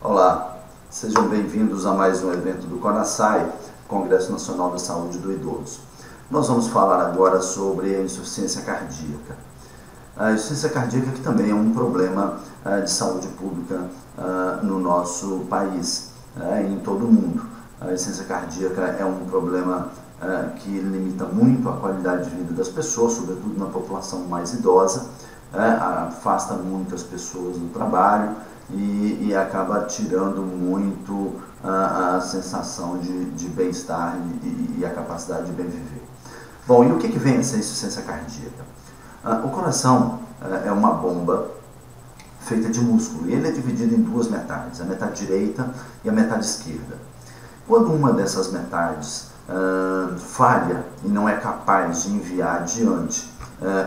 Olá, sejam bem-vindos a mais um evento do CONASAI, Congresso Nacional da Saúde do Idoso. Nós vamos falar agora sobre a insuficiência cardíaca. A insuficiência cardíaca que também é um problema de saúde pública no nosso país e em todo o mundo. A insuficiência cardíaca é um problema que limita muito a qualidade de vida das pessoas, sobretudo na população mais idosa, afasta muito as pessoas do trabalho e acaba tirando muito a sensação de bem-estar e a capacidade de bem viver. Bom, e o que vem a ser insuficiência cardíaca? O coração é uma bomba feita de músculo e ele é dividido em duas metades, a metade direita e a metade esquerda. Quando uma dessas metades falha e não é capaz de enviar adiante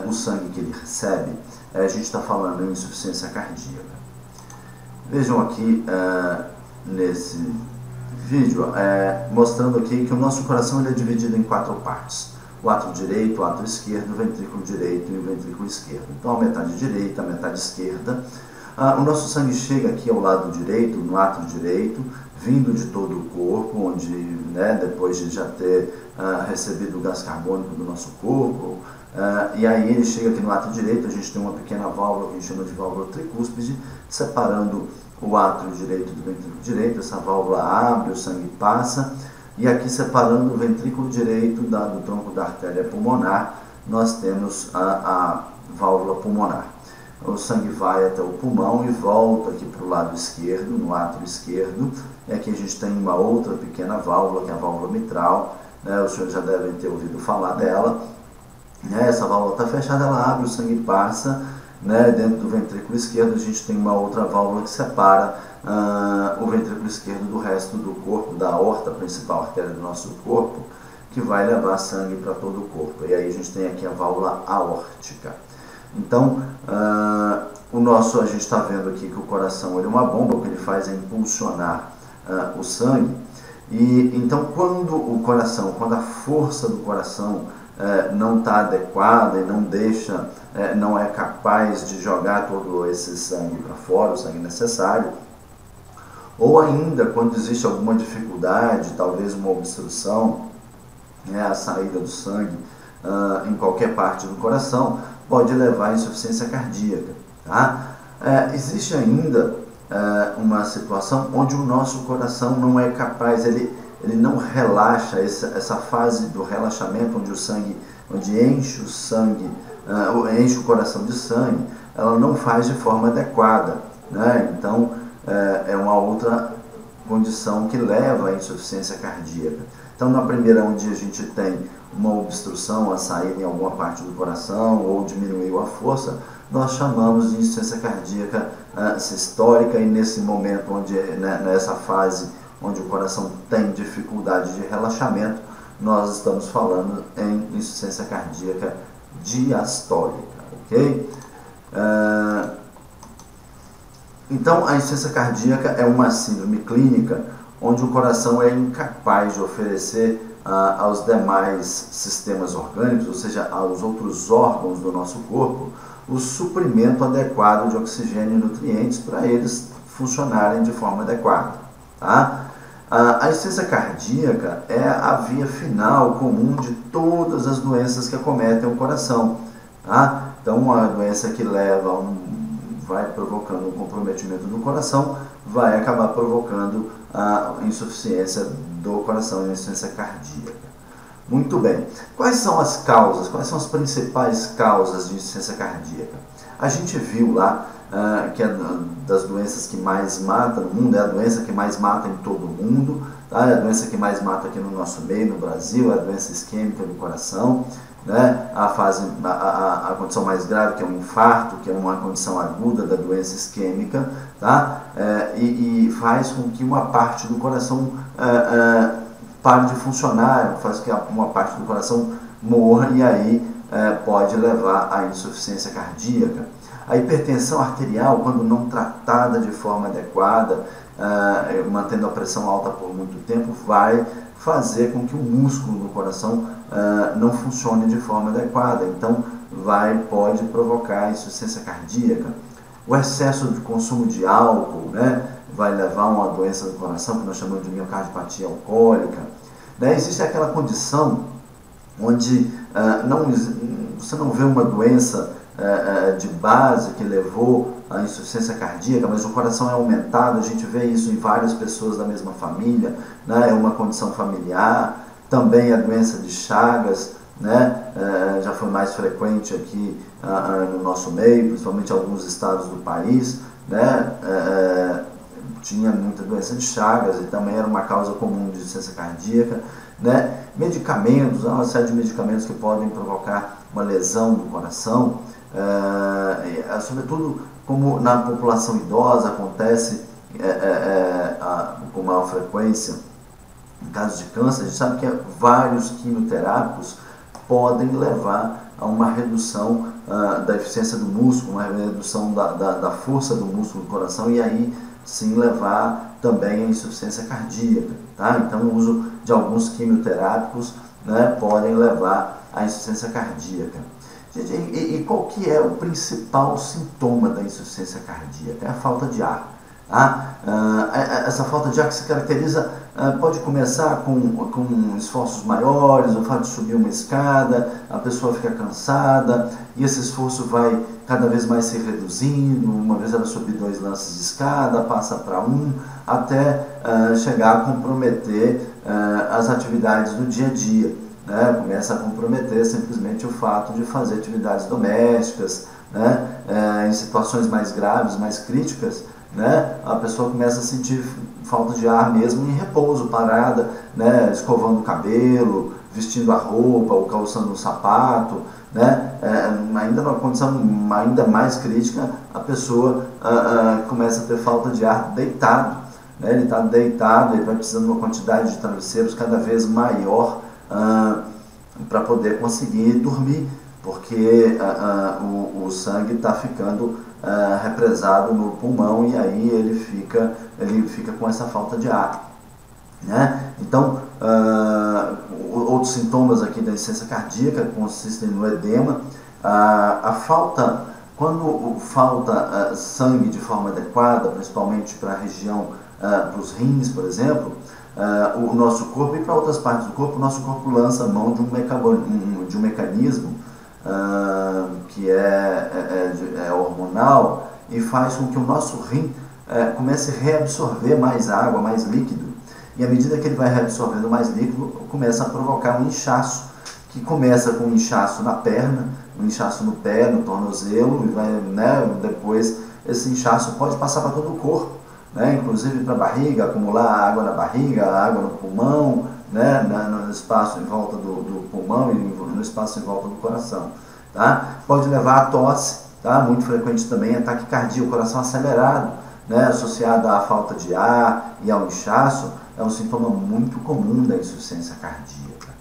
o sangue que ele recebe, a gente está falando em insuficiência cardíaca. Vejam aqui nesse vídeo, mostrando aqui que o nosso coração ele é dividido em quatro partes. O átrio direito, o átrio esquerdo, o ventrículo direito e o ventrículo esquerdo. Então a metade direita, a metade esquerda. O nosso sangue chega aqui ao lado direito, no átrio direito, vindo de todo o corpo, onde depois de já ter recebido o gás carbônico do nosso corpo, e aí ele chega aqui no átrio direito, a gente tem uma pequena válvula que a gente chama de válvula tricúspide, separando o átrio direito do ventrículo direito. Essa válvula abre, o sangue passa, e aqui separando o ventrículo direito do tronco da artéria pulmonar, nós temos a válvula pulmonar. O sangue vai até o pulmão e volta aqui para o lado esquerdo, no átrio esquerdo, e aqui a gente tem uma outra pequena válvula, que é a válvula mitral, os senhores já devem ter ouvido falar dela. Essa válvula está fechada, ela abre, o sangue passa, dentro do ventrículo esquerdo a gente tem uma outra válvula que separa o ventrículo esquerdo do resto do corpo, da aorta, a principal artéria do nosso corpo, que vai levar sangue para todo o corpo. E aí a gente tem aqui a válvula aórtica. Então, a gente está vendo aqui que o coração ele é uma bomba, o que ele faz é impulsionar o sangue. E então, quando a força do coração não está adequada e não é capaz de jogar todo esse sangue para fora, o sangue necessário, ou ainda quando existe alguma dificuldade, talvez uma obstrução, a saída do sangue em qualquer parte do coração, pode levar à insuficiência cardíaca. Existe ainda uma situação onde o nosso coração não é capaz, ele não relaxa, essa fase do relaxamento onde enche o sangue, enche o coração de sangue, ela não faz de forma adequada, Então é uma outra condição que leva à insuficiência cardíaca. Então na primeira, onde a gente tem uma obstrução a sair em alguma parte do coração ou diminuiu a força, nós chamamos de insuficiência cardíaca sistólica, e nesse momento, nessa fase onde o coração tem dificuldade de relaxamento, nós estamos falando em insuficiência cardíaca diastólica, ok? Então, a insuficiência cardíaca é uma síndrome clínica onde o coração é incapaz de oferecer aos demais sistemas orgânicos, ou seja, aos outros órgãos do nosso corpo, o suprimento adequado de oxigênio e nutrientes para eles funcionarem de forma adequada. A insuficiência cardíaca é a via final comum de todas as doenças que acometem o coração. Então, uma doença que vai provocando um comprometimento do coração, vai acabar provocando a insuficiência do coração e a insuficiência cardíaca. Muito bem. Quais são as causas? Quais são as principais causas de insuficiência cardíaca? A gente viu lá que é das doenças que mais mata no mundo, é a doença que mais mata em todo o mundo, é a doença que mais mata aqui no nosso meio, no Brasil, é a doença isquêmica do coração, a condição mais grave, que é um infarto, que é uma condição aguda da doença isquêmica, e faz com que uma parte do coração pare de funcionar, faz com que uma parte do coração morra, e aí pode levar à insuficiência cardíaca. A hipertensão arterial, quando não tratada de forma adequada, mantendo a pressão alta por muito tempo, vai fazer com que o músculo do coração não funcione de forma adequada. Então, pode provocar insuficiência cardíaca. O excesso de consumo de álcool, vai levar a uma doença do coração, que nós chamamos de miocardiopatia alcoólica. Né? Existe aquela condição onde você não vê uma doença de base que levou à insuficiência cardíaca, mas o coração é aumentado. A gente vê isso em várias pessoas da mesma família, né? É uma condição familiar. Também a doença de Chagas, né? Já foi mais frequente aqui no nosso meio, principalmente em alguns estados do país, né? Tinha muita doença de Chagas e também era uma causa comum de insuficiência cardíaca. Né? Medicamentos, há uma série de medicamentos que podem provocar uma lesão do coração, sobretudo como na população idosa acontece com maior frequência. Em casos de câncer, a gente sabe que vários quimioterápicos podem levar a uma redução da eficiência do músculo, uma redução da força do músculo do coração, e aí sim levar também à insuficiência cardíaca. Tá? Então o uso de alguns quimioterápicos, né, podem levar à insuficiência cardíaca. Gente, e qual que é o principal sintoma da insuficiência cardíaca? É a falta de ar. Tá? Essa falta de ar que se caracteriza, pode começar com esforços maiores, o fato de subir uma escada, a pessoa fica cansada e esse esforço vai cada vez mais se reduzindo. Uma vez ela subir 2 lances de escada, passa para 1, até chegar a comprometer as atividades do dia a dia. Né? Começa a comprometer simplesmente o fato de fazer atividades domésticas, né? Em situações mais graves, mais críticas, né? A pessoa começa a sentir falta de ar mesmo em repouso, parada, né? Escovando o cabelo, vestindo a roupa ou calçando um sapato, né? Ainda numa condição ainda mais crítica, a pessoa começa a ter falta de ar deitado, né? Ele está deitado, ele vai precisando de uma quantidade de travesseiros cada vez maior para poder conseguir dormir, porque o sangue está ficando represado no pulmão e aí ele fica com essa falta de ar. Né? Então, outros sintomas aqui da insuficiência cardíaca consistem no edema, quando falta sangue de forma adequada, principalmente para a região dos rins, por exemplo, o nosso corpo, e para outras partes do corpo, o nosso corpo lança a mão de um mecanismo que é hormonal e faz com que o nosso rim comece a reabsorver mais água, mais líquido. E à medida que ele vai reabsorvendo mais líquido, começa a provocar um inchaço, que começa com um inchaço na perna, um inchaço no pé, no tornozelo, e vai, né, depois esse inchaço pode passar para todo o corpo, né, inclusive para a barriga, acumular água na barriga, água no pulmão, né, no espaço em volta do pulmão e no espaço em volta do coração. Tá? Pode levar a tosse, tá? Muito frequente também a taquicardia, o coração acelerado, né, associado à falta de ar e ao inchaço, é um sintoma muito comum da insuficiência cardíaca.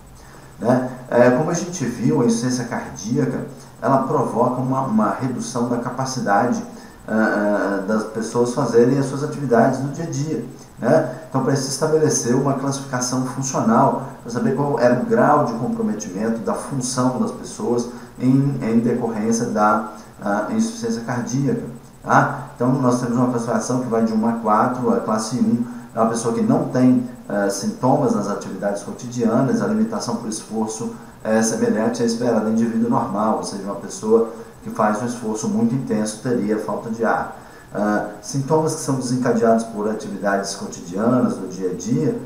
Né? Como a gente viu, a insuficiência cardíaca ela provoca uma redução da capacidade das pessoas fazerem as suas atividades do dia a dia. Né? Então, para isso, se estabeleceu uma classificação funcional, para saber qual era o grau de comprometimento da função das pessoas em decorrência da insuficiência cardíaca. Tá? Então, nós temos uma classificação que vai de 1 a 4, a classe 1 é uma pessoa que não tem sintomas nas atividades cotidianas, a limitação por esforço é semelhante à esperada do indivíduo normal, ou seja, uma pessoa que faz um esforço muito intenso teria falta de ar. Sintomas que são desencadeados por atividades cotidianas do dia a dia,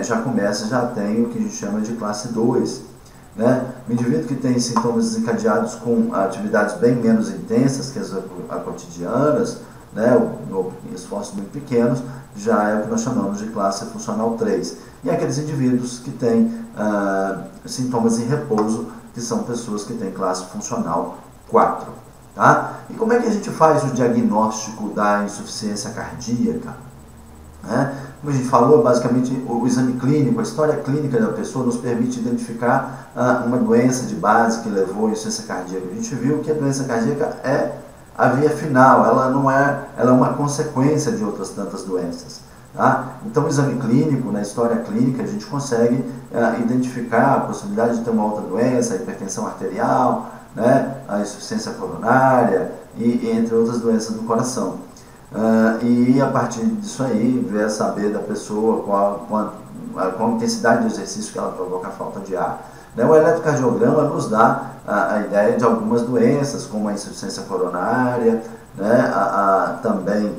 já tem o que a gente chama de classe 2. Né? O indivíduo que tem sintomas desencadeados com atividades bem menos intensas que as cotidianas, né, ou esforços muito pequenos, já é o que nós chamamos de classe funcional 3. E aqueles indivíduos que têm sintomas em repouso, que são pessoas que têm classe funcional 4. Tá? E como é que a gente faz o diagnóstico da insuficiência cardíaca? Como a gente falou, basicamente o exame clínico, a história clínica da pessoa nos permite identificar uma doença de base que levou à insuficiência cardíaca. A gente viu que a doença cardíaca é a via final, ela é uma consequência de outras tantas doenças. Tá? Então, o exame clínico, na história clínica, a gente consegue identificar a possibilidade de ter uma outra doença, a hipertensão arterial, né, a insuficiência coronária e entre outras doenças do coração. E a partir disso aí, saber da pessoa qual a intensidade do exercício que ela provoca a falta de ar. O eletrocardiograma nos dá a ideia de algumas doenças, como a insuficiência coronária, também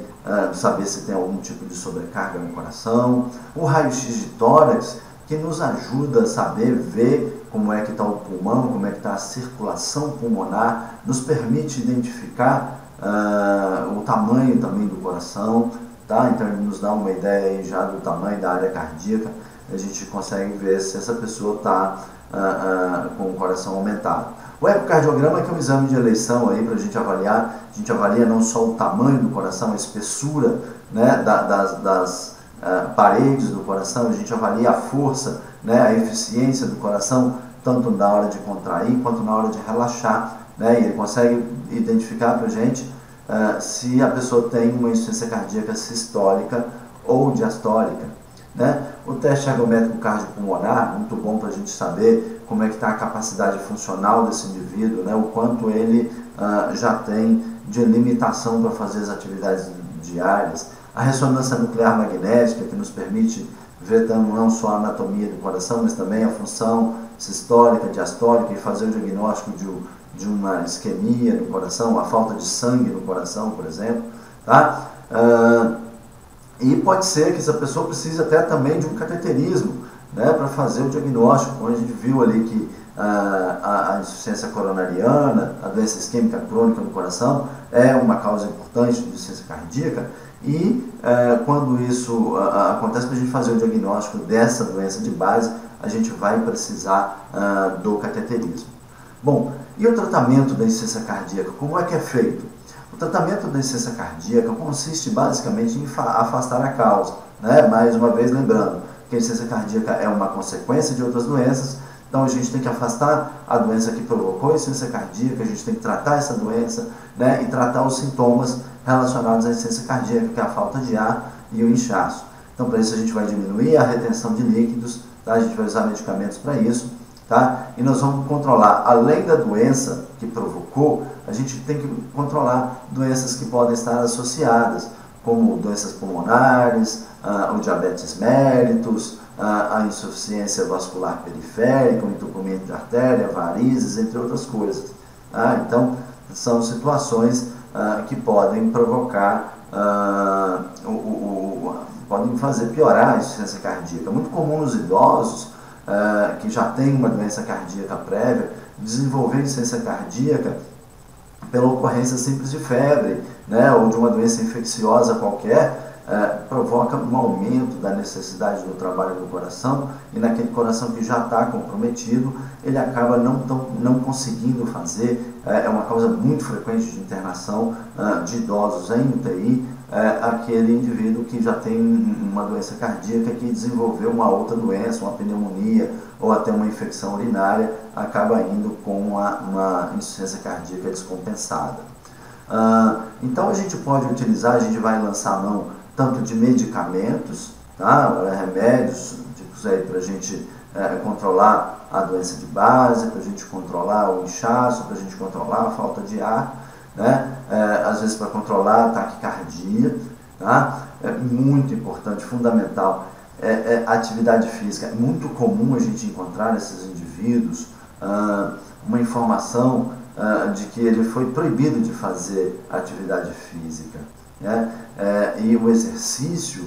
saber se tem algum tipo de sobrecarga no coração. O raio-x de tórax, que nos ajuda a saber ver como é que está o pulmão, como é que está a circulação pulmonar, nos permite identificar o tamanho também do coração, tá? Então ele nos dá uma ideia aí já do tamanho da área cardíaca, a gente consegue ver se essa pessoa está com o coração aumentado. O ecocardiograma, que é um exame de eleição aí para a gente avalia não só o tamanho do coração, a espessura, né, das paredes do coração, a gente avalia a força, né, a eficiência do coração, tanto na hora de contrair quanto na hora de relaxar, né, e ele consegue identificar para a gente se a pessoa tem uma insuficiência cardíaca sistólica ou diastólica, né. O teste ergométrico cardiopulmonar, muito bom para a gente saber como é que está a capacidade funcional desse indivíduo, né, o quanto ele já tem de limitação para fazer as atividades diárias. A ressonância nuclear magnética, que nos permite ver não só a anatomia do coração, mas também a função sistólica, diastólica, e fazer o diagnóstico de uma isquemia no coração, a falta de sangue no coração, por exemplo. Tá? E pode ser que essa pessoa precise até também de um cateterismo, né, para fazer o diagnóstico, onde a gente viu ali que a insuficiência coronariana, a doença isquêmica crônica no coração, é uma causa importante de insuficiência cardíaca, e quando isso acontece, para a gente fazer o diagnóstico dessa doença de base, a gente vai precisar do cateterismo. Bom, e o tratamento da insuficiência cardíaca, como é que é feito? O tratamento da insuficiência cardíaca consiste basicamente em afastar a causa, né? Mais uma vez lembrando que a insuficiência cardíaca é uma consequência de outras doenças, então a gente tem que afastar a doença que provocou a insuficiência cardíaca, a gente tem que tratar essa doença, né, e tratar os sintomas relacionados à insuficiência cardíaca, que é a falta de ar e o inchaço. Então, para isso a gente vai diminuir a retenção de líquidos, tá? A gente vai usar medicamentos para isso, tá? E nós vamos controlar, além da doença que provocou, a gente tem que controlar doenças que podem estar associadas, como doenças pulmonares, o diabetes mellitus, a insuficiência vascular periférica, o entupimento de artéria, varizes, entre outras coisas. Tá? Então, são situações que podem provocar, podem fazer piorar a insuficiência cardíaca. É muito comum nos idosos que já têm uma doença cardíaca prévia desenvolver insuficiência cardíaca pela ocorrência simples de febre, né, ou de uma doença infecciosa qualquer, provoca um aumento da necessidade do trabalho do coração, e naquele coração que já está comprometido, ele acaba não conseguindo fazer, é uma causa muito frequente de internação de idosos em UTI, aquele indivíduo que já tem uma doença cardíaca, que desenvolveu uma outra doença, uma pneumonia ou até uma infecção urinária, acaba indo com uma insuficiência cardíaca descompensada. Então a gente pode utilizar, a gente vai lançar a mão tanto de medicamentos, tá? Remédios para a gente controlar a doença de base, para a gente controlar o inchaço, para a gente controlar a falta de ar, né? Às vezes para controlar a taquicardia, tá? É muito importante, fundamental, atividade física. É muito comum a gente encontrar nesses indivíduos uma informação de que ele foi proibido de fazer atividade física, né? E o exercício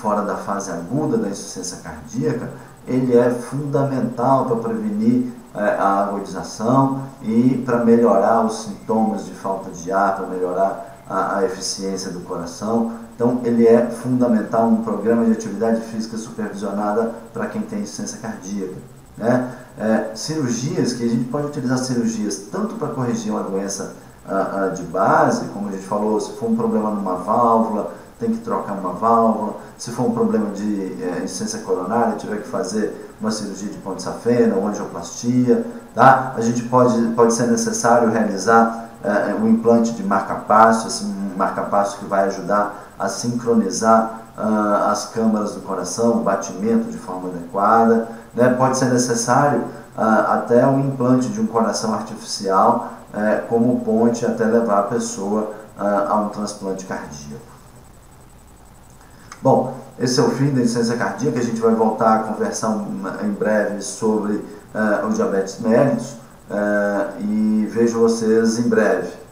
fora da fase aguda da insuficiência cardíaca, ele é fundamental para prevenir a agudização e para melhorar os sintomas de falta de ar, para melhorar a eficiência do coração. Então, ele é fundamental, um programa de atividade física supervisionada para quem tem insuficiência cardíaca, né? Cirurgias, que a gente pode utilizar cirurgias tanto para corrigir uma doença de base, como a gente falou, se for um problema numa válvula, tem que trocar uma válvula. Se for um problema de insuficiência coronária, tiver que fazer uma cirurgia de ponte safena ou angioplastia, tá? A gente pode ser necessário realizar um implante de marca-passo, esse marca-passo que vai ajudar a sincronizar as câmaras do coração, o batimento de forma adequada, né? Pode ser necessário até um implante de um coração artificial como ponte até levar a pessoa a um transplante cardíaco. Bom, esse é o fim da insuficiência cardíaca. A gente vai voltar a conversar em breve sobre o diabetes mellitus e vejo vocês em breve.